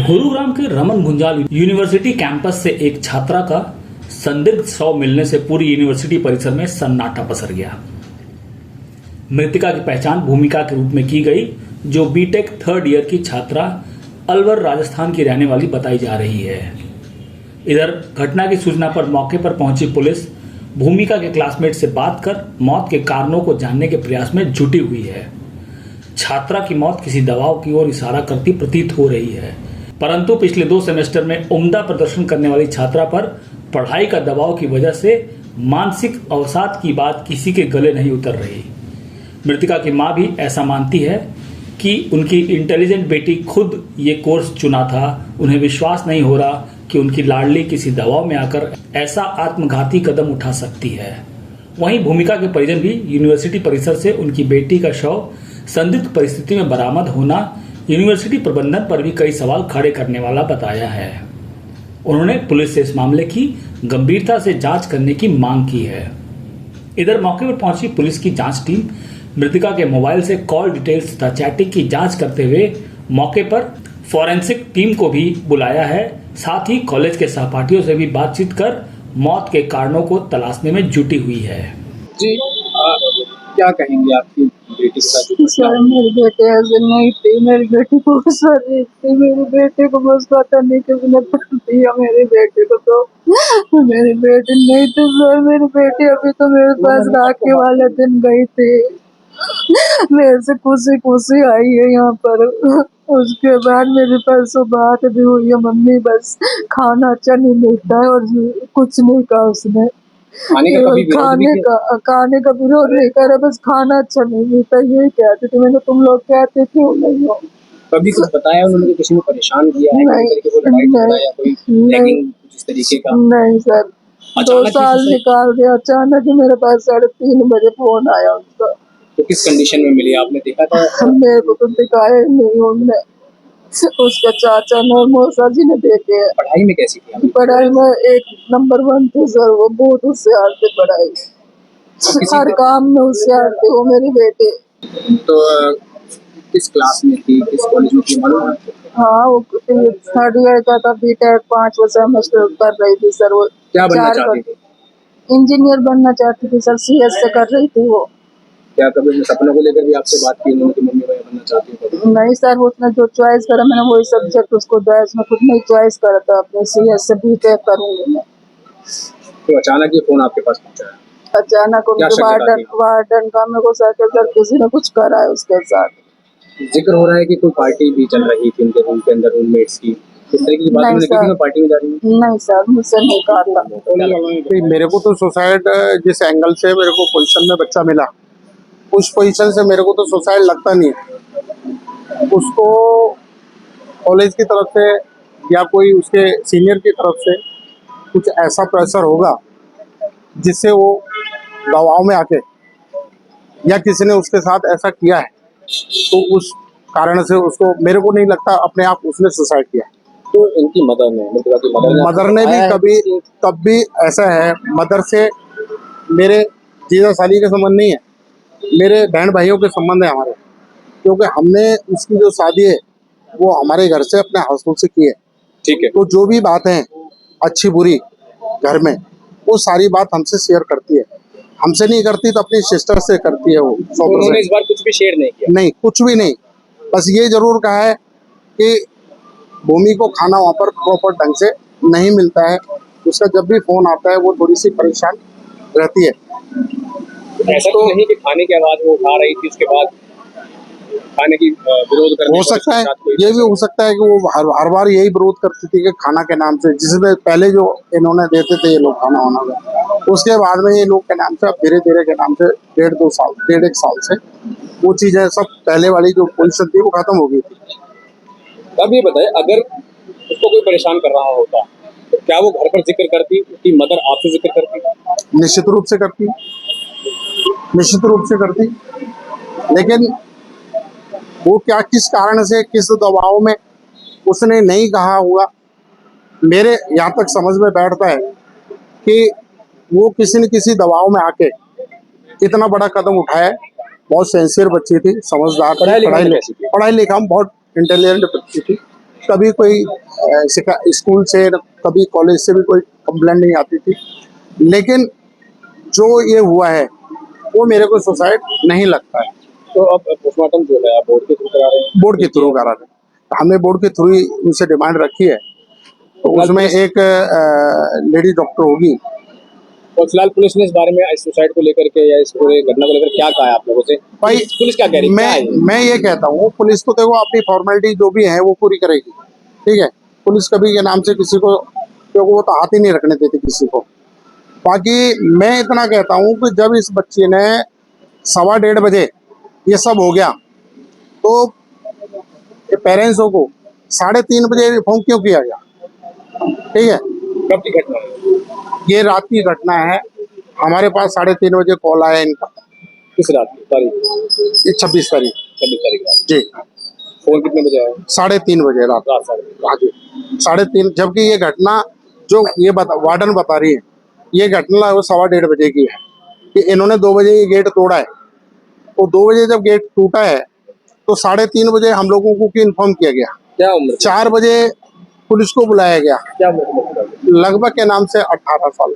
गुरुग्राम के Raman गुंजाल university campus से एक छात्रा का संदिग्ध शव मिलने से पूरी यूनिवर्सिटी परिसर में सन्नाटा पसर गया। मृतका की पहचान भूमिका के रूप में की गई, जो बीटेक थर्ड ईयर की छात्रा अलवर राजस्थान की रहने वाली बताई जा रही है। इधर घटना की सूचना पर मौके पर पहुंची पुलिस भूमिका के क्लासमेट से बात कर मौत के कारणों को जानने के प्रयास में जुटी हुई है। छात्रा की मौत किसी दबाव की ओर इशारा करती प्रतीत हो रही है, परंतु पिछले 2 सेमेस्टर में उम्दा प्रदर्शन करने वाली छात्रा पर पढ़ाई का दबाव की वजह से मानसिक अवसाद की बात किसी के गले नहीं उतर रही। मृतका की मां भी ऐसा मानती है कि उनकी इंटेलिजेंट बेटी खुद ये कोर्स चुना था। उन्हें विश्वास नहीं हो रहा कि उनकी लाडली किसी दबाव में आकर ऐसा आत्मघाती कदम उठा सकती है। वहीं भूमिका के परिजन भी यूनिवर्सिटी परिसर से उनकी बेटी का शव संदिग्ध परिस्थिति में बरामद होना यूनिवर्सिटी प्रबंधन पर भी कई सवाल खड़े करने वाला बताया है। उन्होंने पुलिस से इस मामले की गंभीरता से जांच करने की मांग की है। इधर मौके पर पहुंची पुलिस की जांच टीम मृतका के मोबाइल से कॉल डिटेल्स तथा चैटिंग की जांच करते हुए मौके पर फॉरेंसिक टीम को भी बुलाया है। साथ ही कॉलेज के सहपाठियों से भी बातचीत कर मौत के कारणों को तलाशने में जुटी हुई है। जी क्या कहेंगे आपकी बेटी का जो सर मेरी बेटी ऐसे नहीं थी, मेरी बेटी बहुत शरीफ थी, मेरी बेटी को बस पता नहीं किसने पकड़ दिया मेरी बेटी को। तो मेरी बेटी नहीं थी सर, मेरी बेटी अभी तो मेरे पास राखी वाले दिन गई थी, मेरे से खुशी खुशी आई है यहाँ पर। उसके बाद मेरे पास बात भी हुई है, मम्मी बस खाना अच्छा नहीं मिलता है और कुछ नहीं कहा उसने। खाने का विरोध नहीं कर, बस खाना अच्छा नहीं मिलता यही कहते थे। मैंने तुम लोग कहते थे नहीं हो। कभी कुछ बताया उन्होंने, किसी ने परेशान किया है नहीं, करके, कोई लड़ाई झगड़ा या कोई रैगिंग इस तरीके का? नहीं सर, 2 साल निकाल दिया। अचानक ही मेरे पास 3:30 बजे फोन आया उसका। तो किस कंडीशन में मिली, आपने देखा था? मेरे को तो दिखाया ही नहीं उन्होंने, उसका चाचा ने और मौसा जी ने देखे। पढ़ाई में कैसी थी? पढ़ाई में 1 नंबर 1 थे सर, वो बहुत होशियार थे पढ़ाई, हर काम में होशियार थे वो मेरी बेटी। तो किस क्लास में थी, किस कॉलेज में थी मालूम है? हाँ वो थर्ड ईयर का था, बीटेक 5 सेमेस्टर कर रही थी सर। वो क्या बनना चाहती थी? इंजीनियर बनना चाहती थी सर, CS से कर रही थी वो। क्या कभी सपनों को लेकर भी आपसे बात की उन्होंने कि मम्मी भैया बनना चाहती है? नहीं सर, उसने जो चॉइस करा मैंने वही सब्जेक्ट उसको दिया, उसने खुद नहीं चॉइस करा था अपने CS से बीटेक करूंगी मैं। तो अचानक ये फोन आपके पास पहुंचा है? अचानक उनके वार्डन का मेरे को सर किसी ने कुछ करा है उसके साथ। जिक्र हो रहा है कि कोई पार्टी भी चल रही थी उनके रूम के अंदर, रूममेट्स की, इस तरह की बात नहीं मैं पार्टी में जा रही हूँ? नहीं सर, मुझसे नहीं कहा था। मेरे को तो सुसाइड जिस एंगल से मेरे को पोजीशन में बच्चा मिला, उस पोजीशन से मेरे को तो सुसाइड लगता नहीं है। उसको कॉलेज की तरफ से या कोई उसके सीनियर की तरफ से कुछ ऐसा प्रेशर होगा जिससे वो दबाव में आके, या किसी ने उसके साथ ऐसा किया है तो उस कारण से उसको, मेरे को नहीं लगता अपने आप उसने सुसाइड किया। तो इनकी मदर ने भी तब भी ऐसा है, मदर से मेरे जीजा साली के संबंध नहीं है, मेरे बहन भाइयों के संबंध है हमारे, क्योंकि हमने उसकी जो शादी है वो हमारे घर से अपने हाउसफुल से की है। ठीक है। तो जो भी बात है अच्छी बुरी घर में, वो सारी बात हमसे शेयर करती है, हमसे नहीं करती तो अपनी सिस्टर से करती है वो। तो उन्होंने इस बार कुछ भी शेयर नहीं किया? नहीं, कुछ भी नहीं, बस ये जरूर कहा है कि भूमि को खाना वहाँ पर प्रॉपर ढंग से नहीं मिलता है। उसका जब भी फोन आता है वो थोड़ी सी परेशान रहती है। ऐसा तो नहीं कि खाने की आवाज वो उठा रही थी, उसके बाद खाने की विरोध करने हो सकता है, ये भी हो सकता है कि वो हर बार यही विरोध करती थी कि खाना के नाम से, जिसमें पहले जो इन्होंने देते थे ये लोग खाना वाना, उसके बाद में ये लोग के नाम से अब धीरे धीरे के नाम से 1.5 साल से वो चीजें सब पहले वाली जो पोजीशन थी वो खत्म हो गई थी। अब ये बताए, अगर उसको कोई परेशान कर रहा होता तो क्या वो घर पर जिक्र करती, उसकी मदर आपसे जिक्र करती? निश्चित रूप से करती, निश्चित रूप से करती, लेकिन वो क्या किस कारण से किस दबाव में उसने नहीं कहा होगा, मेरे यहाँ तक समझ में बैठता है कि वो किसी न किसी दबाव में आके इतना बड़ा कदम उठाया, बहुत सेंसियर बच्ची थी, समझदार थी, पढ़ाई लिखाई में कैसी थी? पढ़ाई लिखाई में बहुत इंटेलिजेंट बच्ची थी। कभी कोई स्कूल से कभी कॉलेज से भी कोई कंप्लेंट नहीं आती थी। लेकिन जो ये हुआ है वो मेरे को सुसाइड नहीं लगता है। तो अब पोस्टमार्टम जो है आप बोर्ड के थ्रू करा रहे हैं? बोर्ड के थ्रू करा रहे हैं। हमने बोर्ड के थ्रू ही उनसे डिमांड रखी है, तो उसमें एक लेडी डॉक्टर होगी। और फिलहाल पुलिस ने इस बारे में इस सुसाइड को लेकर के या इस पूरे घटना को लेकर क्या कहा है आप लोगों से? भाई पुलिस क्या कह रही है? क्या है? मैं ये कहता हूँ, पुलिस तो देखो अपनी फॉर्मेलिटी जो भी है वो पूरी करेगी, ठीक है। पुलिस कभी के नाम से किसी को, क्योंकि वो तो हाथ ही नहीं रखने देती किसी को। बाकी मैं इतना कहता हूँ कि जब इस बच्चे ने 1:15 बजे ये सब हो गया, तो पेरेंट्सों को 3:30 बजे इन्फॉर्म क्यों किया गया? ठीक है, कब की घटना है? ये रात की घटना है। हमारे पास 3:30 बजे कॉल आया इनका। किस रात की तारीख? ये 26 तारीख 26 तारीख रात। जी, फोन कितने बजे आया? 3:30 बजे रात। रात 3:30। हाँ जी, 3:30। जबकि ये घटना जो ये वार्डन बता रही है, ये घटना वो 1:15 बजे की है कि इन्होंने 2 बजे ये गेट तोड़ा है। तो 2 बजे जब गेट टूटा है तो 3:30 बजे हम लोगों को क्यों इन्फॉर्म किया गया? क्या उम्र? 4 बजे पुलिस को बुलाया गया। क्या उम्र? लगभग के नाम से 18 साल।